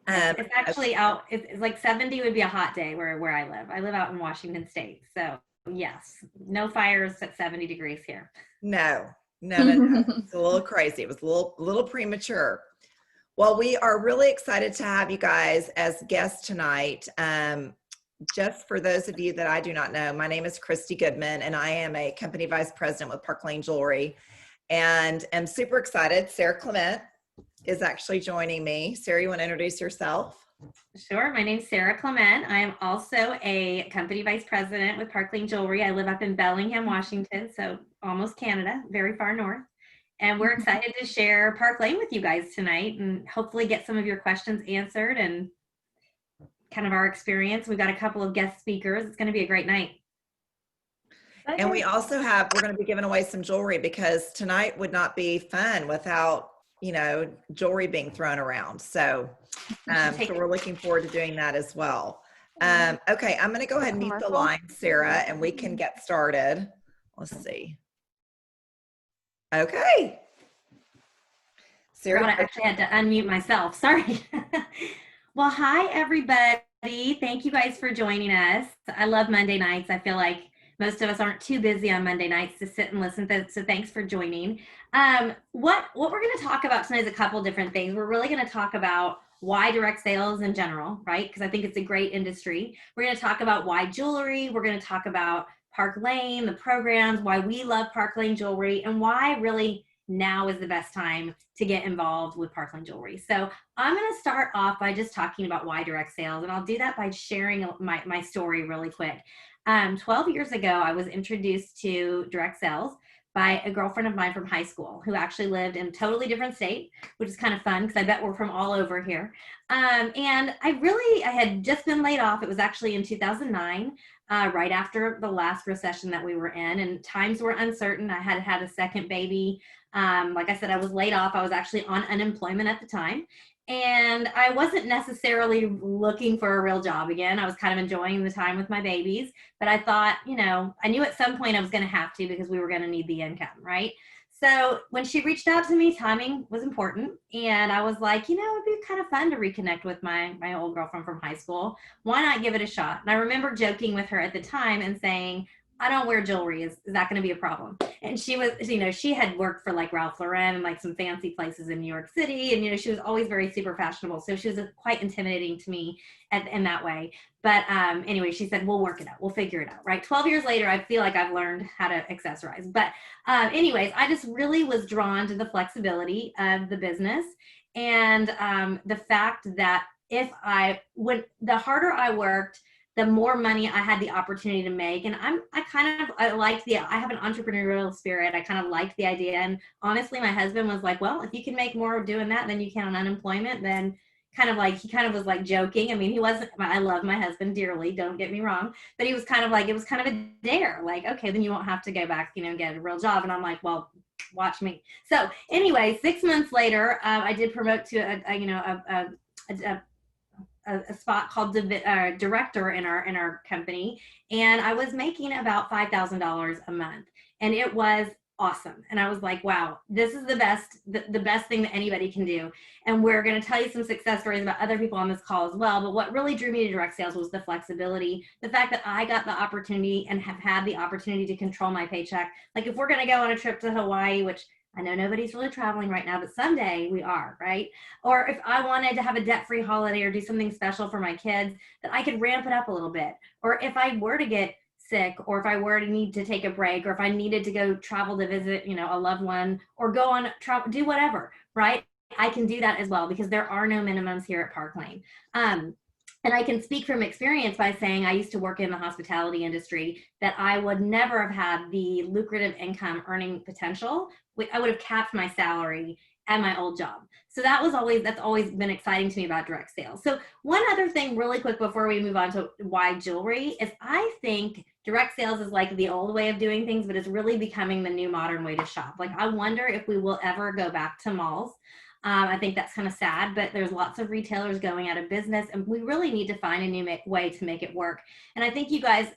Um, It's actually out. It's like 70 would be a hot day where I live. I live out in Washington State. So yes, no fires at 70 degrees here. no, no. It's a little crazy. It was a little premature. Well, we are really excited to have you guys as guests tonight. Just for those of you that I do not know, my name is Christy Goodman, and I am a company vice president with Park Lane Jewelry, and am super excited. Sarah Clement is actually joining me. Sarah, you want to introduce yourself? Sure. My name's Sarah Clement. I am also a company vice president with Park Lane Jewelry. I live up in Bellingham, Washington, so almost Canada, very far north. And we're excited to share Park Lane with you guys tonight and hopefully get some of your questions answered and kind of our experience. We've got a couple of guest speakers. It's going to be a great night. And we also we're going to be giving away some jewelry because tonight would not be fun without, jewelry being thrown around. So we're looking forward to doing that as well. Okay, I'm going to go ahead and mute the line, Sarah, and we can get started. Let's see. Okay. Sarah, I actually had to unmute myself. Sorry. Well, hi, everybody. Thank you guys for joining us. I love Monday nights. I feel like most of us aren't too busy on Monday nights to sit and listen. So thanks for joining. What we're going to talk about tonight is a couple different things. We're really going to talk about why direct sales in general, right? Because I think it's a great industry. We're going to talk about why jewelry. We're going to talk about Park Lane, the programs, why we love Park Lane Jewelry, and why really now is the best time to get involved with Park Lane Jewelry. So I'm going to start off by just talking about why direct sales, and I'll do that by sharing my story really quick. 12 years ago, I was introduced to direct sales by a girlfriend of mine from high school who actually lived in a totally different state, which is kind of fun because I bet we're from all over here. And I had just been laid off. It was actually in 2009, right after the last recession that we were in, and times were uncertain. I had had a second baby. Like I said, I was laid off. I was actually on unemployment at the time. And I wasn't necessarily looking for a real job again. I was kind of enjoying the time with my babies, but I thought, I knew at some point I was going to have to because we were going to need the income, right? So when she reached out to me, timing was important. And I was like, it'd be kind of fun to reconnect with my old girlfriend from high school. Why not give it a shot? And I remember joking with her at the time and saying, I don't wear jewelry. Is that going to be a problem? And she was, she had worked for like Ralph Lauren and like some fancy places in New York City. And, she was always very super fashionable. So she was quite intimidating to me in that way. But anyway, she said, we'll work it out. We'll figure it out, right? 12 years later, I feel like I've learned how to accessorize. But anyways, I just really was drawn to the flexibility of the business and the fact that when the harder I worked, the more money I had the opportunity to make. And I have an entrepreneurial spirit. I kind of liked the idea. And honestly, my husband was like, well, if you can make more doing that than you can on unemployment, then he kind of was like joking. I mean, I love my husband dearly, don't get me wrong, but he was kind of like, it was kind of a dare, like, okay, then you won't have to go back, get a real job. And I'm like, well, watch me. So anyway, 6 months later, I did promote to a spot called director in our company, and I was making about $5,000 a month, and it was awesome. And I was like, wow, this is the best thing that anybody can do. And we're going to tell you some success stories about other people on this call as well. But what really drew me to direct sales was the flexibility, the fact that I got the opportunity and have had the opportunity to control my paycheck. Like if we're going to go on a trip to Hawaii, which I know nobody's really traveling right now, but someday we are, right? Or if I wanted to have a debt-free holiday or do something special for my kids, that I could ramp it up a little bit. Or if I were to get sick, or if I were to need to take a break, or if I needed to go travel to visit, a loved one, or go on travel, do whatever, right? I can do that as well because there are no minimums here at Park Lane. And I can speak from experience by saying I used to work in the hospitality industry, that I would never have had the lucrative income earning potential. I would have capped my salary at my old job. So that's always been exciting to me about direct sales. So one other thing really quick before we move on to why jewelry is I think direct sales is like the old way of doing things, but it's really becoming the new modern way to shop. Like I wonder if we will ever go back to malls. I think that's kind of sad, but there's lots of retailers going out of business, and we really need to find a new way to make it work. And I think you guys,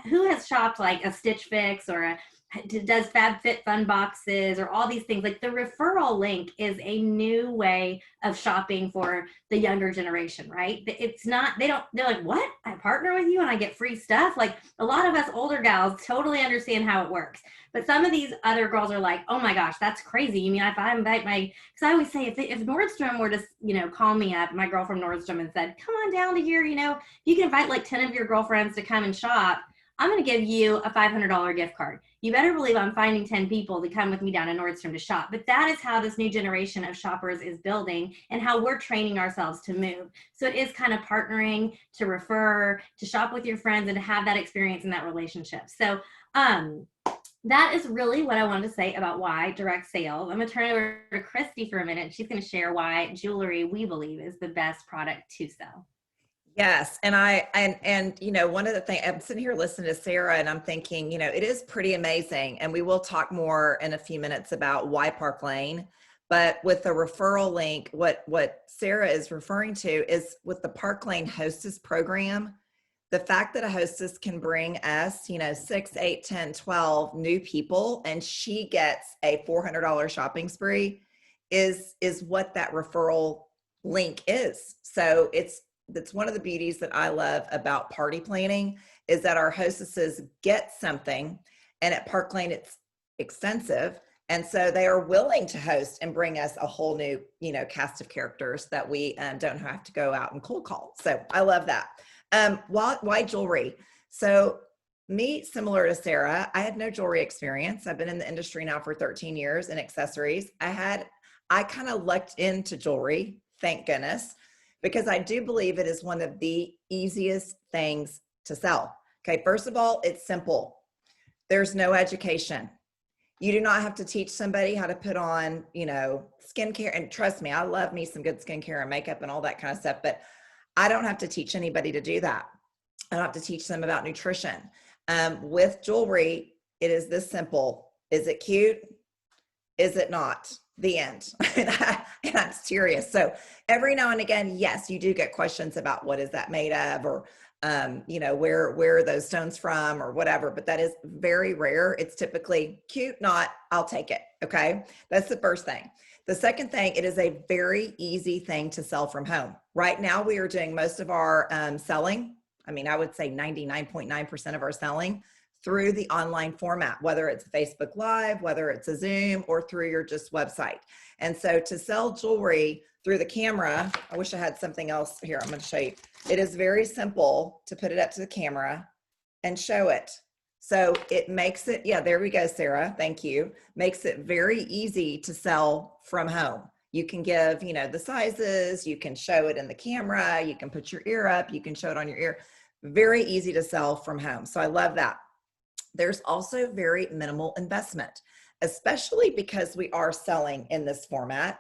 who has shopped like a Stitch Fix or does FabFitFun boxes or all these things. Like the referral link is a new way of shopping for the younger generation, right? It's not, they're like, what? I partner with you and I get free stuff? Like a lot of us older gals totally understand how it works. But some of these other girls are like, oh my gosh, that's crazy. You mean if I invite because I always say if Nordstrom were to, call me up, my girl from Nordstrom, and said, come on down to here, you can invite like 10 of your girlfriends to come and shop. I'm going to give you a $500 gift card. You better believe I'm finding 10 people to come with me down to Nordstrom to shop. But that is how this new generation of shoppers is building and how we're training ourselves to move. So it is kind of partnering to refer, to shop with your friends, and to have that experience in that relationship. So that is really what I wanted to say about why direct sales. I'm going to turn it over to Christy for a minute. She's going to share why jewelry, we believe, is the best product to sell. Yes. And one of the things, I'm sitting here listening to Sarah and I'm thinking, it is pretty amazing. And we will talk more in a few minutes about why Park Lane. But with the referral link, what Sarah is referring to is with the Park Lane Hostess program, the fact that a hostess can bring us, 6, 8, 10, 12 new people, and she gets a $400 shopping spree is what that referral link is. So that's one of the beauties that I love about party planning is that our hostesses get something, and at Park Lane it's extensive. And so they are willing to host and bring us a whole new, cast of characters that we don't have to go out and cold call. So I love that. Why jewelry? So me, similar to Sarah, I had no jewelry experience. I've been in the industry now for 13 years in accessories. I kind of lucked into jewelry, thank goodness, because I do believe it is one of the easiest things to sell. Okay, first of all, it's simple. There's no education. You do not have to teach somebody how to put on, skincare. And trust me, I love me some good skincare and makeup and all that kind of stuff, but I don't have to teach anybody to do that. I don't have to teach them about nutrition. With jewelry, it is this simple. Is it cute? Is it not? The end. and I'm serious. So every now and again, yes, you do get questions about what is that made of, or where are those stones from, or whatever, but that is very rare. It's typically cute, not I'll take it. Okay. That's the first thing. The second thing, it is a very easy thing to sell from home. Right now, we are doing most of our selling. I would say 99.9% of our selling through the online format, whether it's Facebook Live, whether it's a Zoom, or through your just website. And so to sell jewelry through the camera, I wish I had something else here. I'm going to show you. It is very simple to put it up to the camera and show it. So it makes it, yeah, there we go, Sarah. Thank you. Makes it very easy to sell from home. You can give, the sizes, you can show it in the camera, you can put your ear up, you can show it on your ear. Very easy to sell from home. So I love that. There's also very minimal investment, especially because we are selling in this format.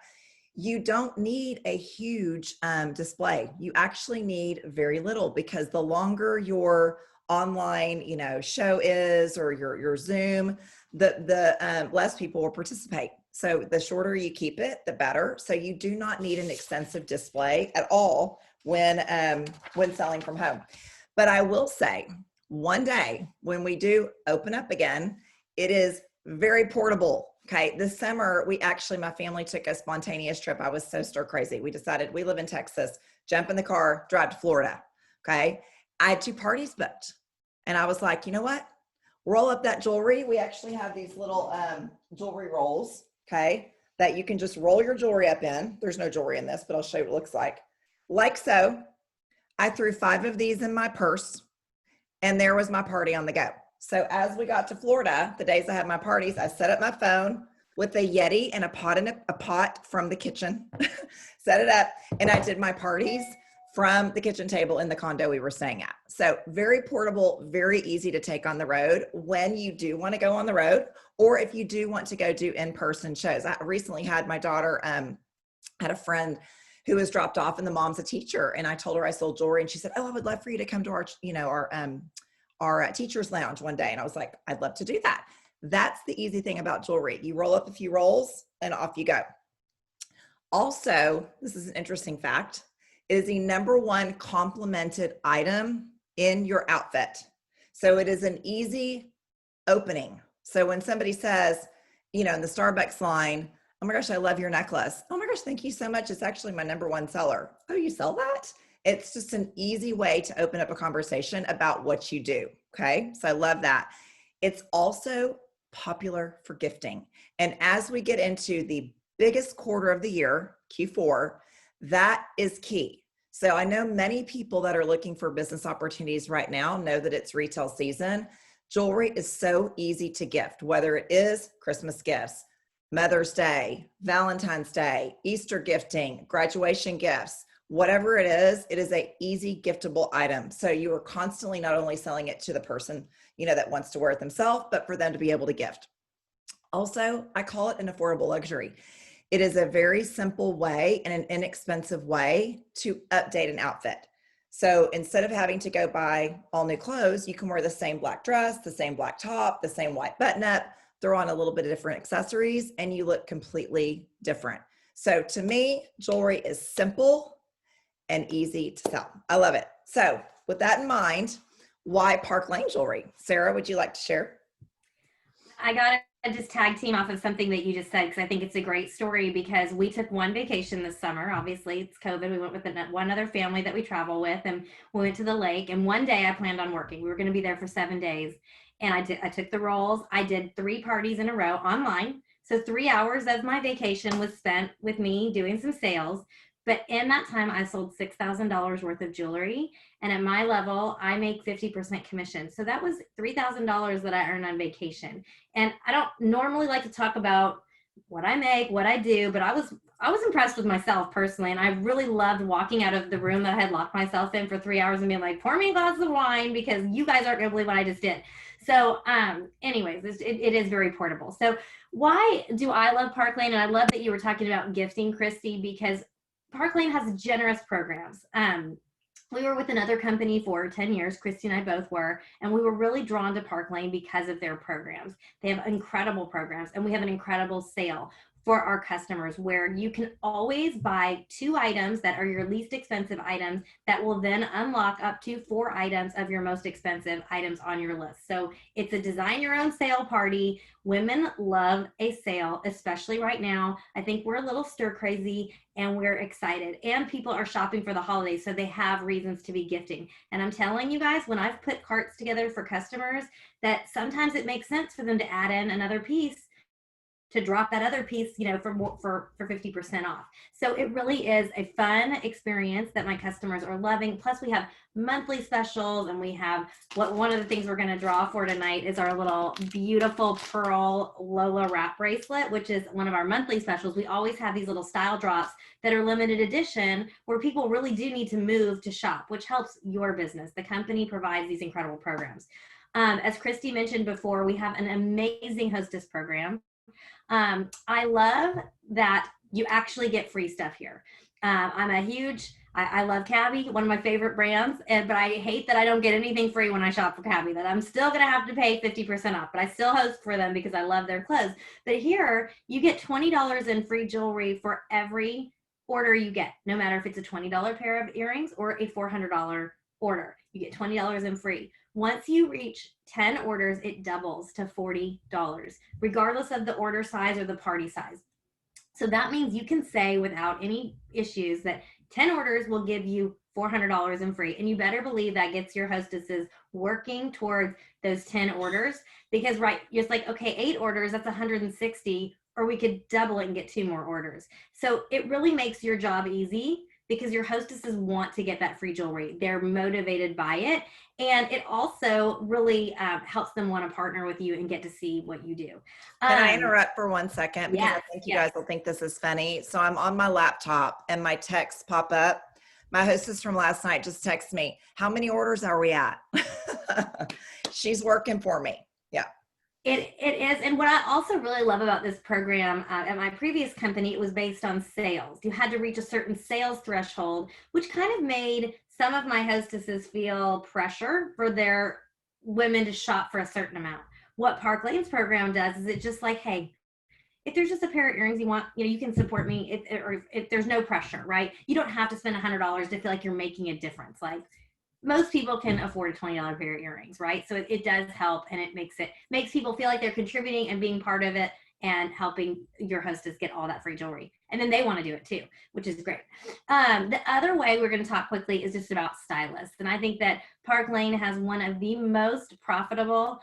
You don't need a huge display. You actually need very little, because the longer your online, show is, or your Zoom, the less people will participate. So the shorter you keep it, the better. So you do not need an extensive display at all when selling from home. But I will say, one day when we do open up again, it is very portable. Okay. This summer, my family took a spontaneous trip. I was so stir crazy. We decided, we live in Texas, jump in the car, drive to Florida. Okay. I had 2 parties booked, and I was like, you know what? Roll up that jewelry. We actually have these little jewelry rolls. Okay. That you can just roll your jewelry up in. There's no jewelry in this, but I'll show you what it looks like. Like so. I threw 5 of these in my purse, and there was my party on the go. So as we got to Florida, the days I had my parties, I set up my phone with a Yeti and a pot from the kitchen, set it up, and I did my parties from the kitchen table in the condo we were staying at. So very portable, very easy to take on the road when you do want to go on the road, or if you do want to go do in-person shows. I recently had my daughter, had a friend who was dropped off, and the mom's a teacher. And I told her I sold jewelry, and she said, oh, I would love for you to come to our teacher's lounge one day. And I was like, I'd love to do that. That's the easy thing about jewelry. You roll up a few rolls and off you go. Also, this is an interesting fact. It is the #1 complemented item in your outfit. So it is an easy opening. So when somebody says, in the Starbucks line, oh my gosh, I love your necklace. Oh my gosh, thank you so much. It's actually my number one seller. Oh, you sell that? It's just an easy way to open up a conversation about what you do. Okay. So I love that. It's also popular for gifting. And as we get into the biggest quarter of the year, Q4, that is key. So I know many people that are looking for business opportunities right now know that it's retail season. Jewelry is so easy to gift, whether it is Christmas gifts, Mother's Day, Valentine's Day, Easter gifting, graduation gifts, whatever it is a easy giftable item. So you are constantly not only selling it to the person, that wants to wear it themselves, but for them to be able to gift. Also, I call it an affordable luxury. It is a very simple way and an inexpensive way to update an outfit. So instead of having to go buy all new clothes, you can wear the same black dress, the same black top, the same white button up, throw on a little bit of different accessories, and you look completely different. So to me, jewelry is simple and easy to sell. I love it. So with that in mind, why Park Lane Jewelry? Sarah, would you like to share? I got to just tag team off of something that you just said, because I think it's a great story, because we took one vacation this summer. Obviously, it's COVID. We went with one other family that we travel with, and we went to the lake. And one day I planned on working. We were going to be there for 7 days. And I took the rolls. I did 3 parties in a row online. So 3 hours of my vacation was spent with me doing some sales. But in that time, I sold $6,000 worth of jewelry. And at my level, I make 50% commission. So that was $3,000 that I earned on vacation. And I don't normally like to talk about what I make, what I do, but I was impressed with myself personally. And I really loved walking out of the room that I had locked myself in for 3 hours and being like, pour me a glass of wine, because you guys aren't going to believe what I just did. So anyways, it is very portable. So why do I love Park Lane? And I love that you were talking about gifting, Christy, because Park Lane has generous programs. We were with another company for 10 years, Christy and I both were, and we were really drawn to Park Lane because of their programs. They have incredible programs, and we have an incredible sale for our customers where you can always buy 2 items that are your least expensive items that will then unlock up to 4 items of your most expensive items on your list. So it's a design your own sale party. Women love a sale, especially right now. I think we're a little stir crazy and we're excited, and people are shopping for the holidays, so they have reasons to be gifting. And I'm telling you guys, when I've put carts together for customers, that sometimes it makes sense for them to add in another piece, to drop that other piece, for 50% off. So it really is a fun experience that my customers are loving. Plus we have monthly specials, and we have one of the things we're going to draw for tonight is our little beautiful pearl Lola wrap bracelet, which is one of our monthly specials. We always have these little style drops that are limited edition where people really do need to move to shop, which helps your business. The company provides these incredible programs. As Christy mentioned before, we have an amazing hostess program. I love that you actually get free stuff here. I love Cabby, one of my favorite brands, but I hate that I don't get anything free when I shop for Cabby, that I'm still going to have to pay 50% off, but I still host for them because I love their clothes. But here you get $20 in free jewelry for every order you get, no matter if it's a $20 pair of earrings or a $400 order, you get $20 in free. Once you reach 10 orders, it doubles to $40, regardless of the order size or the party size. So that means you can say without any issues that 10 orders will give you $400 in free. And you better believe that gets your hostesses working towards those 10 orders, because it's like, okay, 8 orders, that's 160, or we could double it and get 2 more orders. So it really makes your job easy, because your hostesses want to get that free jewelry. They're motivated by it. And it also really helps them want to partner with you and get to see what you do. Can I interrupt for 1 second? Because yes, I think you guys will think this is funny. So I'm on my laptop and my texts pop up. My hostess from last night just texted me, how many orders are we at? She's working for me. Yeah. It is. And what I also really love about this program, at my previous company, it was based on sales. You had to reach a certain sales threshold, which kind of made some of my hostesses feel pressure for their women to shop for a certain amount. What Park Lane's program does is it just like, hey, if there's just a pair of earrings you want, you can support me, if there's no pressure, right? You don't have to spend $100 to feel like you're making a difference. Like, most people can afford a $20 pair of earrings, right? So it does help, and it makes people feel like they're contributing and being part of it and helping your hostess get all that free jewelry. And then they want to do it too, which is great. The other way we're going to talk quickly is just about stylists. And I think that Park Lane has one of the most profitable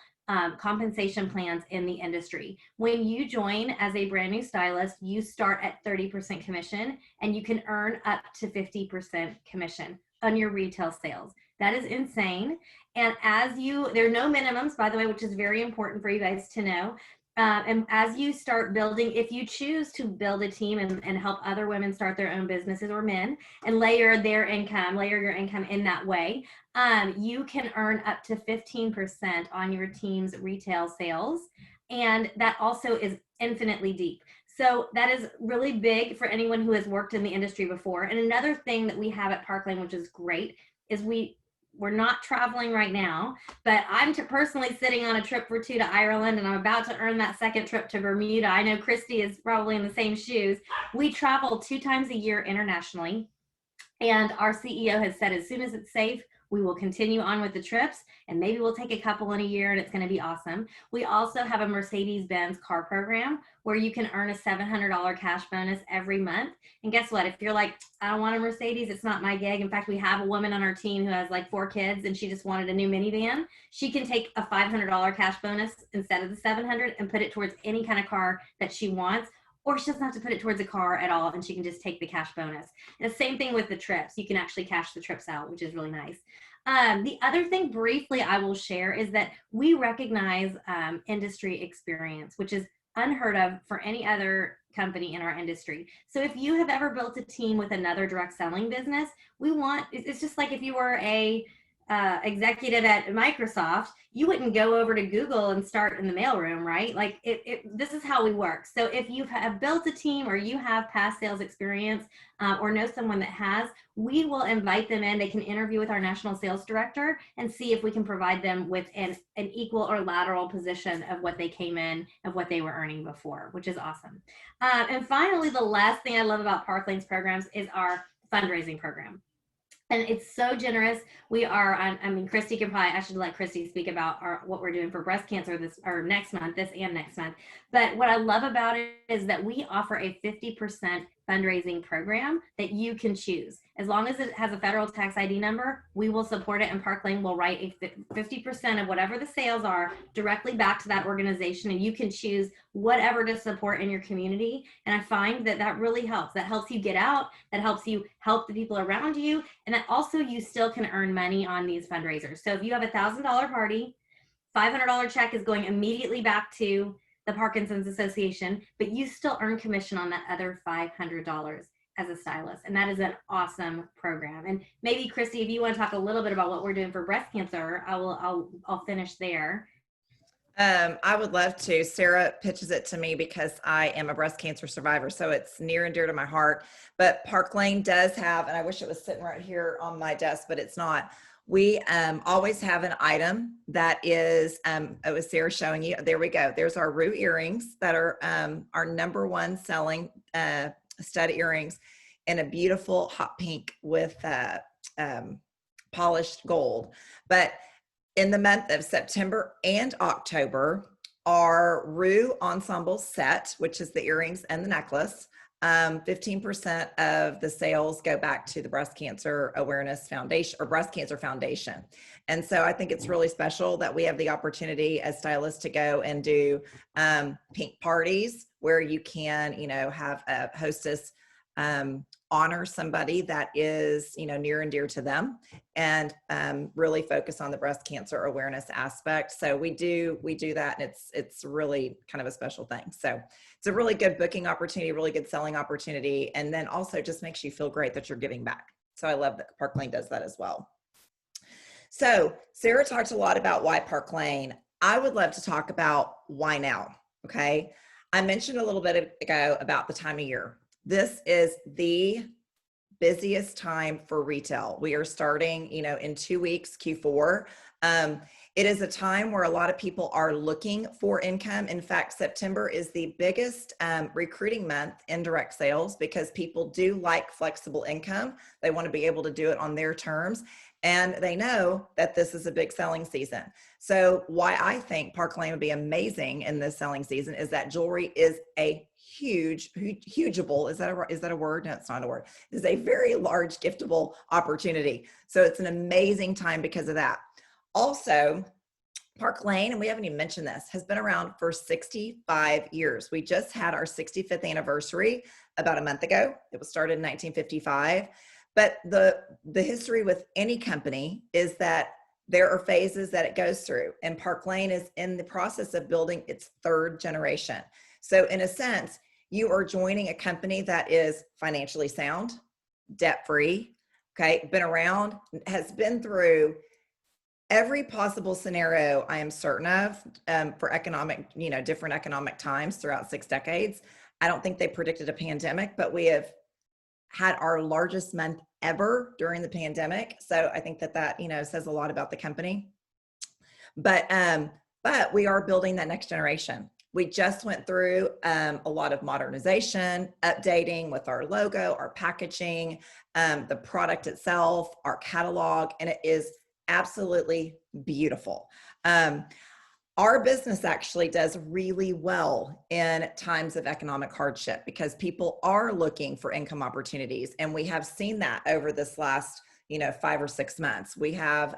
compensation plans in the industry. When you join as a brand new stylist, you start at 30% commission, and you can earn up to 50% commission on your retail sales. That is insane. And there are no minimums, by the way, which is very important for you guys to know. And as you start building, if you choose to build a team and help other women start their own businesses, or men, and layer your income in that way, you can earn up to 15% on your team's retail sales. And that also is infinitely deep. So that is really big for anyone who has worked in the industry before. And another thing that we have at Park Lane, which is great, is we're not traveling right now, but I'm personally sitting on a trip for 2 to Ireland, and I'm about to earn that second trip to Bermuda. I know Christy is probably in the same shoes. We travel 2 times a year internationally, and our CEO has said as soon as it's safe, we will continue on with the trips, and maybe we'll take a couple in a year, and it's going to be awesome. We also have a Mercedes-Benz car program where you can earn a $700 cash bonus every month. And guess what? If you're like, I don't want a Mercedes, it's not my gig. In fact, we have a woman on our team who has like 4 kids, and she just wanted a new minivan. She can take a $500 cash bonus instead of the $700 and put it towards any kind of car that she wants. Or she doesn't have to put it towards a car at all, and she can just take the cash bonus. And the same thing with the trips. You can actually cash the trips out, which is really nice. The other thing briefly I will share is that we recognize industry experience, which is unheard of for any other company in our industry. So if you have ever built a team with another direct selling business, it's just like if you were a executive at Microsoft, you wouldn't go over to Google and start in the mailroom, right? Like this is how we work. So if you have built a team, or you have past sales experience, or know someone that has, we will invite them in. They can interview with our national sales director and see if we can provide them with an equal or lateral position of what they came in, of what they were earning before, which is awesome. And finally, the last thing I love about Park Lane's programs is our fundraising program. And it's so generous. We are on, Christy I should let Christy speak about what we're doing for breast cancer this and next month. But what I love about it is that we offer a 50% fundraising program that you can choose. As long as it has a federal tax ID number, we will support it, and Park Lane will write a 50% of whatever the sales are directly back to that organization, and you can choose whatever to support in your community. And I find that really helps. That helps you get out, that helps you help the people around you, and that also you still can earn money on these fundraisers. So if you have a $1,000 party, $500 check is going immediately back to the Parkinson's Association, but you still earn commission on that other $500 as a stylist. And that is an awesome program. And maybe Christy, if you want to talk a little bit about what we're doing for breast cancer, I'll finish there. I would love to. Sarah pitches it to me because I am a breast cancer survivor, so it's near and dear to my heart. But Park Lane does have, and I wish it was sitting right here on my desk, but it's not. We always have an item that is, it was Sarah showing you. There we go. There's our Rue earrings that are our #1 selling stud earrings in a beautiful hot pink with polished gold. But in the month of September and October, our Rue Ensemble set, which is the earrings and the necklace, 15% of the sales go back to the Breast Cancer Awareness Foundation, or Breast Cancer Foundation. And so I think it's really special that we have the opportunity as stylists to go and do pink parties where you can, have a hostess honor somebody that is, near and dear to them, and really focus on the breast cancer awareness aspect. So we do that, and it's really kind of a special thing. So it's a really good booking opportunity, really good selling opportunity, and then also just makes you feel great that you're giving back. So I love that Park Lane does that as well. So Sarah talked a lot about why Park Lane. I would love to talk about why now. Okay. I mentioned a little bit ago about the time of year. This is the busiest time for retail. We are starting, in 2 weeks, Q4. It is a time where a lot of people are looking for income. In fact, September is the biggest recruiting month in direct sales because people do like flexible income. They want to be able to do it on their terms. And they know that this is a big selling season. So why I think Park Lane would be amazing in this selling season is that jewelry is a hugeable. Is that a word? No, it's not a word. It's a very large giftable opportunity. So it's an amazing time because of that. Also, Park Lane, and we haven't even mentioned this, has been around for 65 years. We just had our 65th anniversary about a month ago. It was started in 1955. But the history with any company is that there are phases that it goes through, and Park Lane is in the process of building its third generation. So in a sense, you are joining a company that is financially sound, debt-free, okay, been around, has been through every possible scenario I am certain of for economic, different economic times throughout 6 decades. I don't think they predicted a pandemic, but we have had our largest month ever during the pandemic. So I think that says a lot about the company. But we are building that next generation. We just went through a lot of modernization, updating with our logo, our packaging, the product itself, our catalog, and it is absolutely beautiful. Our business actually does really well in times of economic hardship because people are looking for income opportunities. And we have seen that over this last, 5 or 6 months. We have,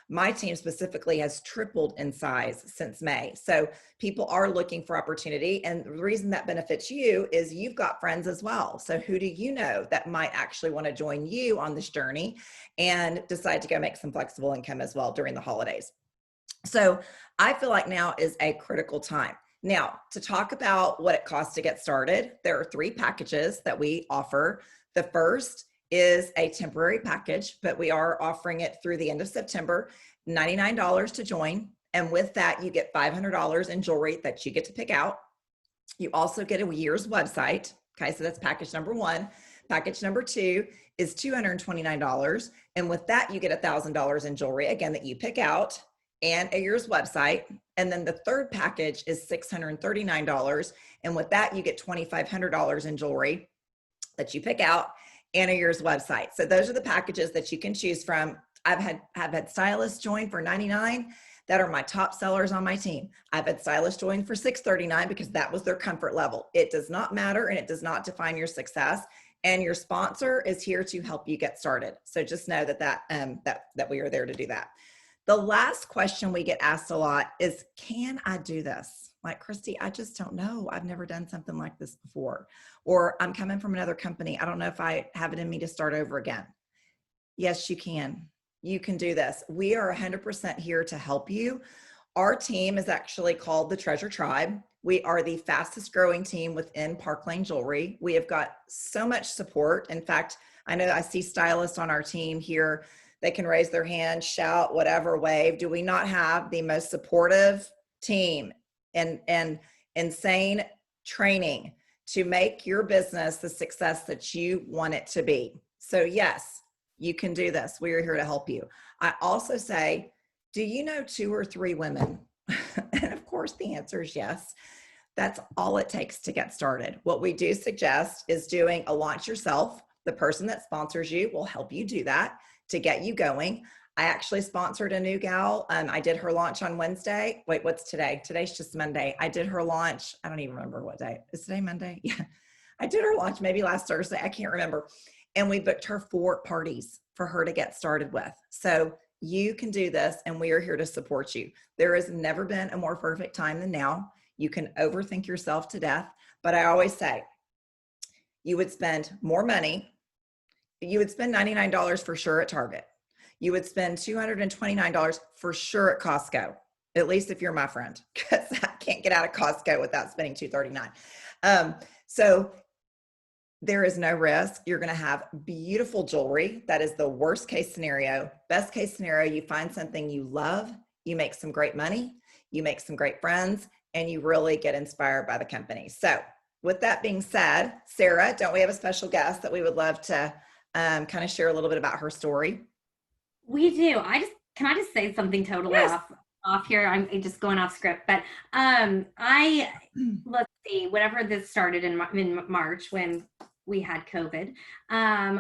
my team specifically has tripled in size since May. So people are looking for opportunity. And the reason that benefits you is you've got friends as well. So who do you know that might actually want to join you on this journey and decide to go make some flexible income as well during the holidays? So I feel like now is a critical time. Now, to talk about what it costs to get started, there are 3 packages that we offer. The first is a temporary package, but we are offering it through the end of September, $99 to join. And with that, you get $500 in jewelry that you get to pick out. You also get a year's website. Okay, so that's package number 1. Package number 2 is $229. And with that, you get $1,000 in jewelry, again, that you pick out, and a year's website. And then the third package is $639. And with that, you get $2,500 in jewelry that you pick out and a year's website. So those are the packages that you can choose from. I've had stylists join for $99 that are my top sellers on my team. I've had stylists join for $639 because that was their comfort level. It does not matter and it does not define your success. And your sponsor is here to help you get started. So just know that we are there to do that. The last question we get asked a lot is, can I do this? Like, Christy, I just don't know. I've never done something like this before. Or I'm coming from another company. I don't know if I have it in me to start over again. Yes, you can. You can do this. We are 100% here to help you. Our team is actually called the Treasure Tribe. We are the fastest growing team within Park Lane Jewelry. We have got so much support. In fact, I know I see stylists on our team here. They can raise their hand, shout, whatever, wave. Do we not have the most supportive team and insane training to make your business the success that you want it to be? So yes, you can do this. We are here to help you. I also say, do you know 2 or 3 women? And of course the answer is yes. That's all it takes to get started. What we do suggest is doing a launch yourself. The person that sponsors you will help you do that to get you going. I actually sponsored a new gal. I did her launch on Wednesday. Wait, what's today? Today's just Monday. I did her launch. I don't even remember what day. Is today Monday? Yeah. I did her launch maybe last Thursday. I can't remember. And we booked her 4 parties for her to get started with. So you can do this and we are here to support you. There has never been a more perfect time than now. You can overthink yourself to death, but I always say you would spend more money. You would spend $99 for sure at Target. You would spend $229 for sure at Costco, at least if you're my friend, because I can't get out of Costco without spending $239. So there is no risk. You're going to have beautiful jewelry. That is the worst case scenario. Best case scenario, you find something you love, you make some great money, you make some great friends, and you really get inspired by the company. So with that being said, Sarah, don't we have a special guest that we would love to kind of share a little bit about her story? We do. Can I just say something totally Yes. off here? I'm just going off script, but I let's see. Whenever this started in March when we had COVID,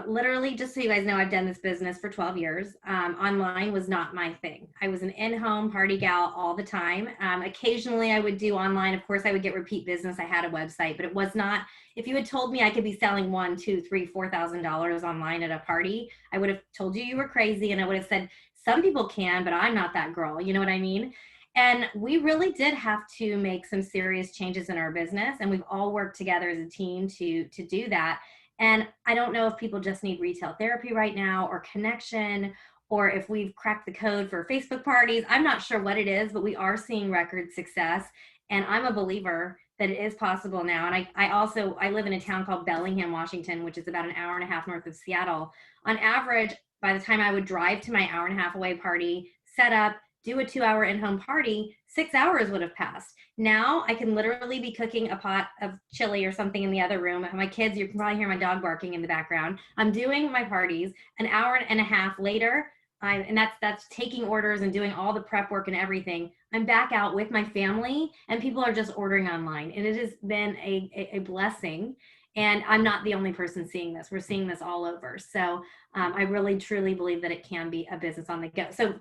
literally, just so you guys know, I've done this business for 12 years. Online was not my thing. I was an in-home party gal all the time. Occasionally, I would do online. Of course, I would get repeat business. I had a website, but it was not. If you had told me I could be selling $1, $2, $3, $4,000 online at a party, I would have told you were crazy, and I would have said some people can, but I'm not that girl. You know what I mean? And we really did have to make some serious changes in our business, and we've all worked together as a team to do that. And I don't know if people just need retail therapy right now or connection, or if we've cracked the code for Facebook parties. I'm not sure what it is, but we are seeing record success. And I'm a believer that it is possible now. And I live in a town called Bellingham, Washington, which is about an hour and a half north of Seattle. On average, by the time I would drive to my hour and a half away party, set up, do a 2-hour in-home party, 6 hours would have passed. Now I can literally be cooking a pot of chili or something in the other room. My kids, you can probably hear my dog barking in the background. I'm doing my parties. An hour and a half later, and that's taking orders and doing all the prep work and everything. I'm back out with my family, and people are just ordering online. And it has been a blessing. And I'm not the only person seeing this. We're seeing this all over. So I really, truly believe that it can be a business on the go. So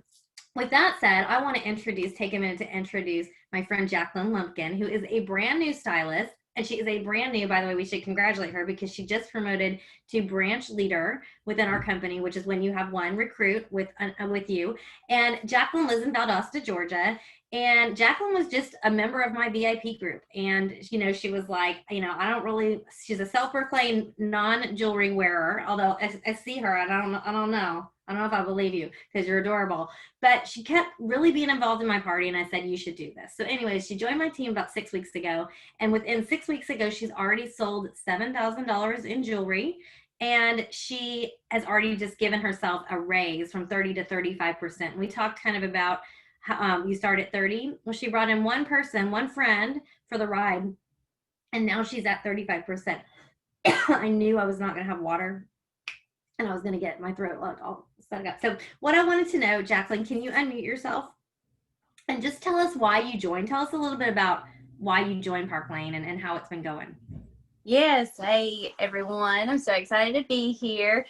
with that said, I want to take a minute to introduce my friend Jacqueline Lumpkin, who is a brand new stylist. And she is a brand new, by the way, we should congratulate her because she just promoted to branch leader within our company, which is when you have one recruit with you. And Jacqueline lives in Valdosta, Georgia. And Jacqueline was just a member of my VIP group. And, she was like, she's a self-proclaimed non-jewelry wearer, although I see her, and I don't know if I believe you because you're adorable. But she kept really being involved in my party, and I said, you should do this. So anyways, she joined my team about 6 weeks ago. And within 6 weeks ago, she's already sold $7,000 in jewelry. And she has already just given herself a raise from 30 to 35%. We talked kind of about how you start at 30. Well, she brought in one friend for the ride. And now she's at 35%. I knew I was not going to have water, and I was going to get my throat all stuck up. So what I wanted to know, Jacqueline, can you unmute yourself and just tell us why you joined? Tell us a little bit about why you joined Park Lane and how it's been going. Yes. Hey, everyone. I'm so excited to be here.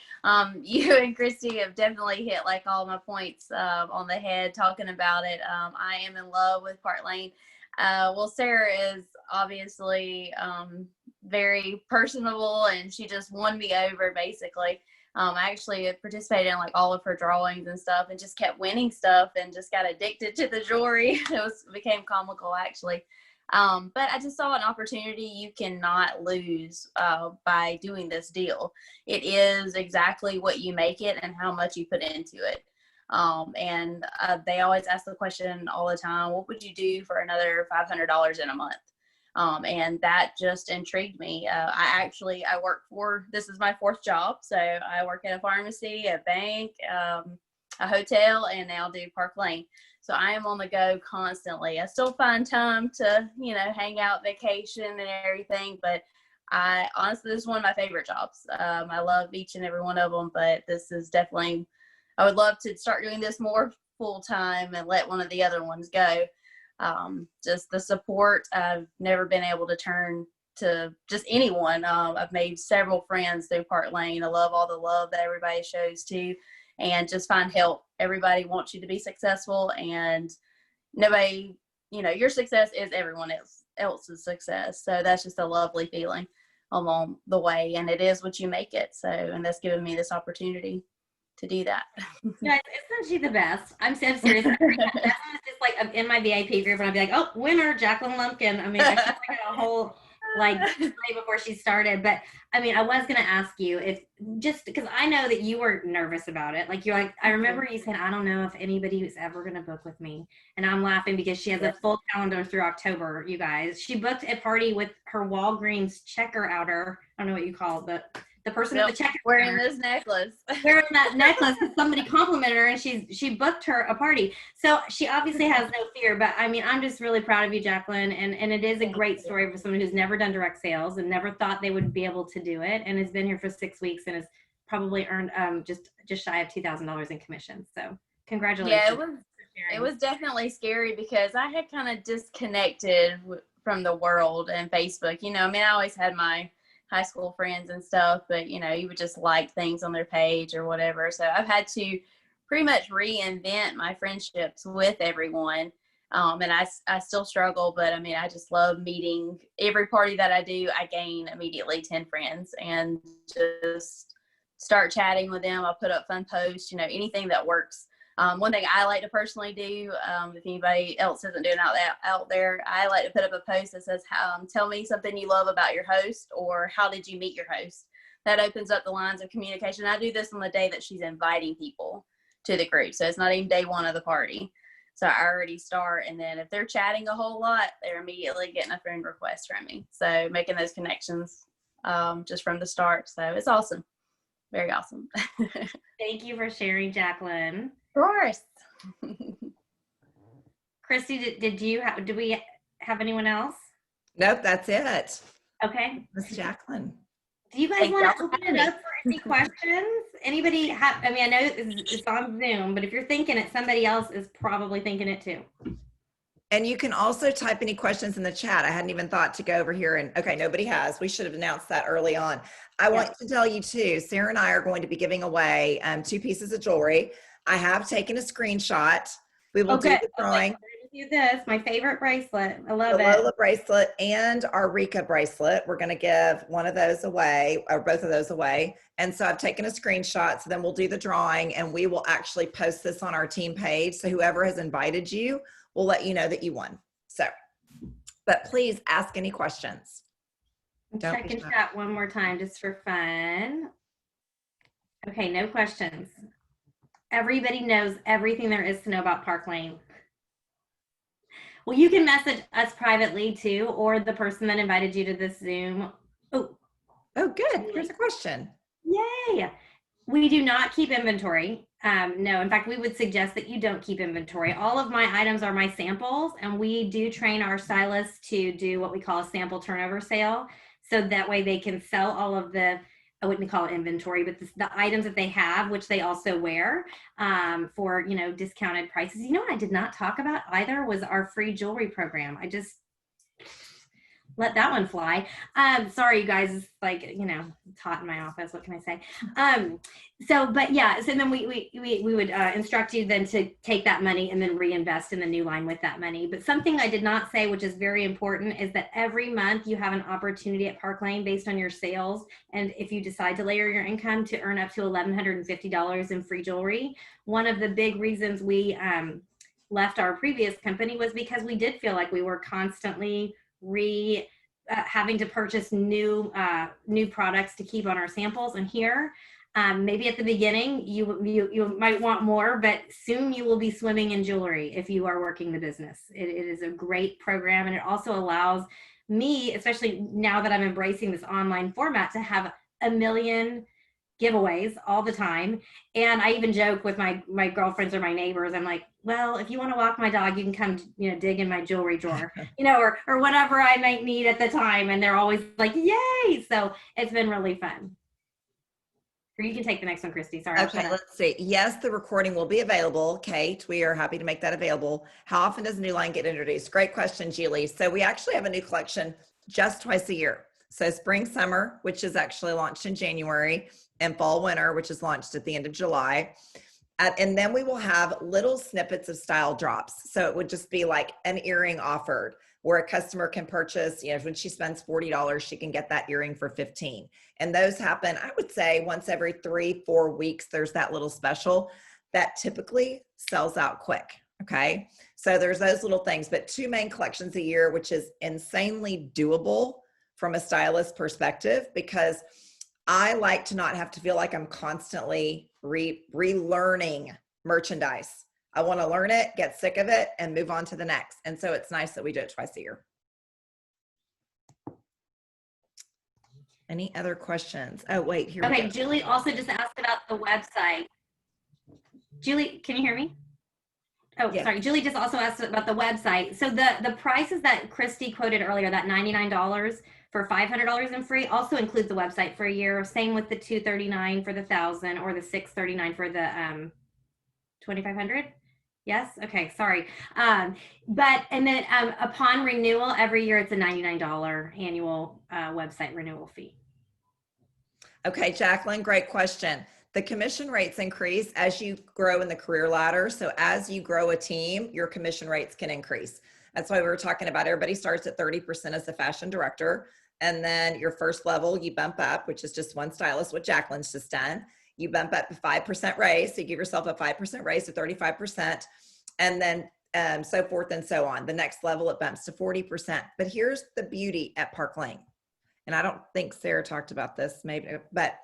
You and Christy have definitely hit like all my points on the head talking about it. I am in love with Park Lane. Well, Sarah is obviously very personable, and she just won me over basically. I actually participated in like all of her drawings and stuff, and just kept winning stuff and just got addicted to the jewelry. It became comical actually. But I just saw an opportunity you cannot lose by doing this deal. It is exactly what you make it and how much you put into it. And they always ask the question all the time, what would you do for another $500 in a month? And that just intrigued me. I work this is my 4th job. So I work at a pharmacy, a bank, a hotel, and now do Park Lane. So I am on the go constantly. I still find time to, hang out, vacation and everything. But honestly, this is one of my favorite jobs. I love each and every one of them, but this is definitely, I would love to start doing this more full time and let one of the other ones go. Just the support, I've never been able to turn to just anyone. I've made several friends through Park Lane. I love all the love that everybody shows too, and just find help. Everybody wants you to be successful, and nobody, your success is everyone else's success. So that's just a lovely feeling along the way, and it is what you make it. So, and that's given me this opportunity to do that. Guys, isn't she the best? I'm so serious. That's just like I'm in my VIP group, and I'll be like, oh, winner, Jacqueline Lumpkin. I mean, I should like a whole before she started. But I mean, I was going to ask you if, just because I know that you were nervous about it. Like, you're like, I remember you said, I don't know if anybody who's ever going to book with me. And I'm laughing because she has a full calendar through October, you guys. She booked a party with her Walgreens checker outer. I don't know what you call it, but the person with the checker wearing this necklace. Wearing that necklace, because somebody complimented her, and she booked her a party. So she obviously has no fear. But I mean, I'm just really proud of you, Jacqueline, and it is a great story for someone who's never done direct sales and never thought they would be able to do it, and has been here for 6 weeks and is probably earned just shy of $2,000 in commissions. So congratulations. Yeah, for it sharing. was definitely scary because I had kind of disconnected from the world and Facebook. You know, I mean, I always had my high school friends and stuff, but you know, you would just like things on their page or whatever. So I've had to pretty much reinvent my friendships with everyone. And I still struggle, but I mean, I just love meeting. Every party that I do, I gain immediately 10 friends and just start chatting with them. I'll put up fun posts, you know, anything that works. One thing I like to personally do, if anybody else isn't doing out there, I like to put up a post that says, tell me something you love about your host, or how did you meet your host? That opens up the lines of communication. I do this on the day that she's inviting people to the group. So it's not even day one of the party. So I already start, and then if they're chatting a whole lot, they're immediately getting a friend request from me. So making those connections just from the start. So it's awesome. Very awesome. Thank you for sharing, Jacqueline. Of course. Christy, did we have anyone else? Nope, that's it. Okay. Miss Jacqueline. Do you guys Thank want y'all to for open having it me. up for any questions? Anybody have, I mean, I know it's on Zoom, but if you're thinking it, somebody else is probably thinking it too. And you can also type any questions in the chat. I hadn't even thought to go over here and, okay, nobody has. We should have announced that early on. I want to tell you too, Sarah and I are going to be giving away 2 pieces of jewelry. I have taken a screenshot. We will do the drawing. Okay. Do this, my favorite bracelet. I love The it. Lola bracelet and our Rika bracelet. We're going to give one of those away, or both of those away. And so I've taken a screenshot. So then we'll do the drawing, and we will actually post this on our team page. So whoever has invited you, we'll let you know that you won. So, but please ask any questions. I'm Don't be checking shy. chat one more time just for fun. Okay, no questions. Everybody knows everything there is to know about Park Lane. Well, you can message us privately too, or the person that invited you to this Zoom. Oh, good. Here's a question. yay. We do not keep inventory. No, in fact, we would suggest that you don't keep inventory. All of my items are my samples, and we do train our stylists to do what we call a sample turnover sale. So that way they can sell all of the, I wouldn't call it inventory, but the items that they have, which they also wear for, you know, discounted prices. You know what I did not talk about either was our free jewelry program. I just let that one fly. Sorry, you guys, it's like, you know, it's hot in my office. What can I say? But yeah, so then we would instruct you then to take that money and then reinvest in the new line with that money. But something I did not say, which is very important, is that every month you have an opportunity at Park Lane based on your sales. And if you decide to layer your income to earn up to $1,150 in free jewelry. One of the big reasons we left our previous company was because we did feel like we were constantly having to purchase new products to keep on our samples. And here, maybe at the beginning you might want more, but soon you will be swimming in jewelry if you are working the business. It is a great program, and it also allows me, especially now that I'm embracing this online format, to have a million giveaways all the time. And I even joke with my girlfriends or my neighbors. I'm like, well, if you want to walk my dog, you can come, you know, dig in my jewelry drawer, you know, or whatever I might need at the time. And they're always like, yay. So it's been really fun. Or you can take the next one, Christy. Sorry. Okay, let's see. Yes, the recording will be available. Kate, we are happy to make that available. How often does a new line get introduced? Great question, Julie. So we actually have a new collection just twice a year. So spring, summer, which is actually launched in January, and fall, winter, which is launched at the end of July. And then we will have little snippets of style drops. So it would just be like an earring offered where a customer can purchase, you know, when she spends $40, she can get that earring for $15. And those happen, I would say, once every 3-4 weeks, there's that little special that typically sells out quick. Okay. So there's those little things, but 2 main collections a year, which is insanely doable from a stylist perspective, because I like to not have to feel like I'm constantly relearning merchandise. I want to learn it, get sick of it, and move on to the next. And so it's nice that we do it twice a year. Any other questions? Oh, wait, here we Okay, go. Julie also just asked about the website. Julie, can you hear me? Oh, Yeah. sorry. Julie just also asked about the website. So the prices that Christy quoted earlier, that $99 for $500 in free, also includes the website for a year. Same with the $239 for the 1,000 or the $639 for the 2,500. Yes. Okay. Sorry. But and then upon renewal every year, it's a $99 annual website renewal fee. Okay, Jacqueline, great question. The commission rates increase as you grow in the career ladder. So as you grow a team, your commission rates can increase. That's why we were talking about everybody starts at 30% as the fashion director. And then your first level, you bump up, which is just one stylist, what Jacqueline's just done. You bump up to 5% raise. So you give yourself a 5% raise to 35%. And then so forth and so on. The next level, it bumps to 40%. But here's the beauty at Park Lane. And I don't think Sarah talked about this maybe, but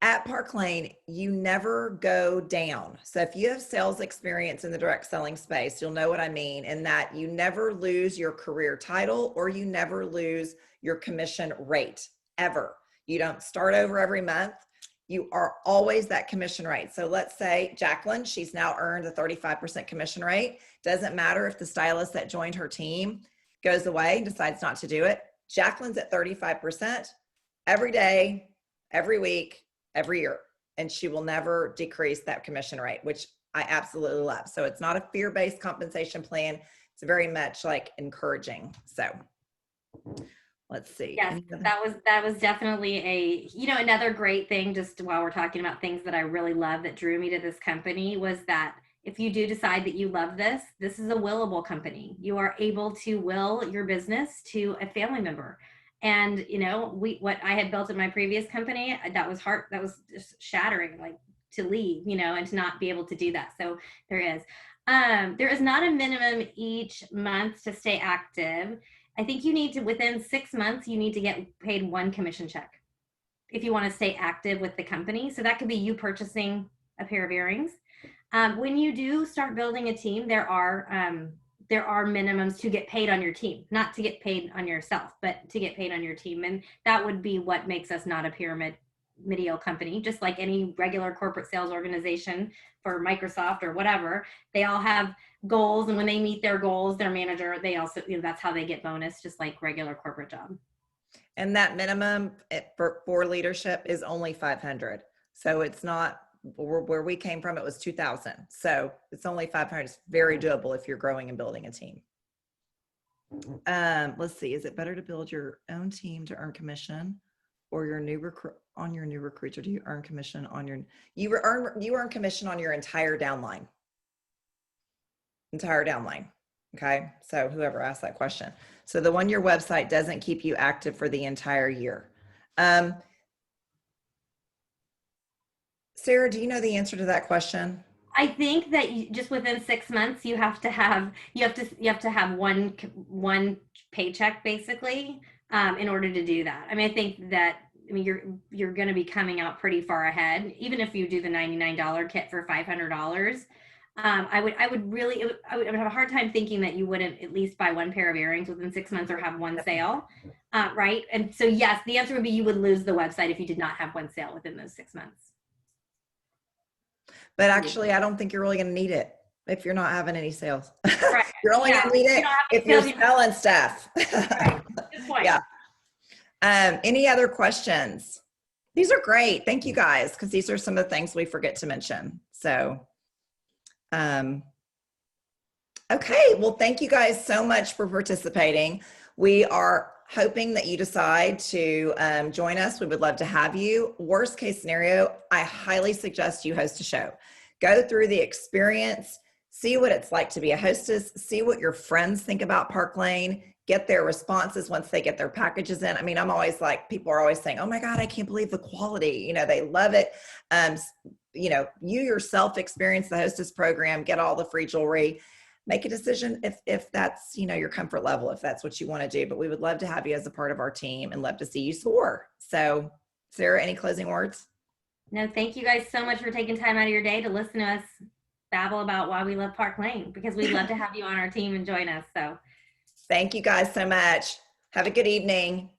at Park Lane, you never go down. So if you have sales experience in the direct selling space, you'll know what I mean, in that you never lose your career title or you never lose your commission rate ever. You don't start over every month. You are always that commission rate. So let's say Jacqueline, she's now earned a 35% commission rate. Doesn't matter if the stylist that joined her team goes away and decides not to do it. Jacqueline's at 35% every day, every week, every year, and she will never decrease that commission rate, which I absolutely love. So it's not a fear-based compensation plan. It's very much like encouraging. So let's see. Yes, that was definitely another great thing, just while we're talking about things that I really love that drew me to this company, was that if you do decide that you love this is a willable company. You are able to will your business to a family member. And what I had built at my previous company, that was hard. That was just shattering, like, to leave, and to not be able to do that. So there is not a minimum each month to stay active. I think you need to, within 6 months, you need to get paid one commission check if you want to stay active with the company. So that could be you purchasing a pair of earrings. When you do start building a team, there are minimums to get paid on your team, not to get paid on yourself, but to get paid on your team. And that would be what makes us not a pyramidal company. Just like any regular corporate sales organization for Microsoft or whatever, they all have goals. And when they meet their goals, their manager, they also, that's how they get bonus, just like regular corporate job. And that minimum for leadership is only 500. So it's not, where we came from, it was 2,000. So it's only 500. It's very doable if you're growing and building a team. Let's see. Is it better to build your own team to earn commission, or your new recruits, or do you earn commission on you earn commission on your entire downline? Okay. So whoever asked that question. So the one, your website doesn't keep you active for the entire year. Sarah, do you know the answer to that question? I think that just within 6 months, you have to have one paycheck, basically, in order to do that. I mean, I think that, you're going to be coming out pretty far ahead, even if you do the $99 kit for $500. I would have a hard time thinking that you wouldn't at least buy one pair of earrings within 6 months or have one sale, right? And so, yes, the answer would be you would lose the website if you did not have one sale within those 6 months. But actually, I don't think you're really going to need it if you're not having any sales. Right. You're only going to need it if you're selling stuff. Right. Good point. Yeah. Any other questions? These are great. Thank you guys, because these are some of the things we forget to mention. So, okay. Well, thank you guys so much for participating. We are hoping that you decide to join us. We would love to have you. Worst case scenario, I highly suggest you host a show. Go through the experience, see what it's like to be a hostess, see what your friends think about Park Lane, get their responses once they get their packages in. I mean, I'm always like, people are always saying, oh my God, I can't believe the quality. They love it. You yourself experience the hostess program, get all the free jewelry. Make a decision if that's, your comfort level, if that's what you want to do. But we would love to have you as a part of our team and love to see you soar. So, Sarah, any closing words? No, thank you guys so much for taking time out of your day to listen to us babble about why we love Park Lane, because we'd love to have you on our team and join us. So, thank you guys so much. Have a good evening.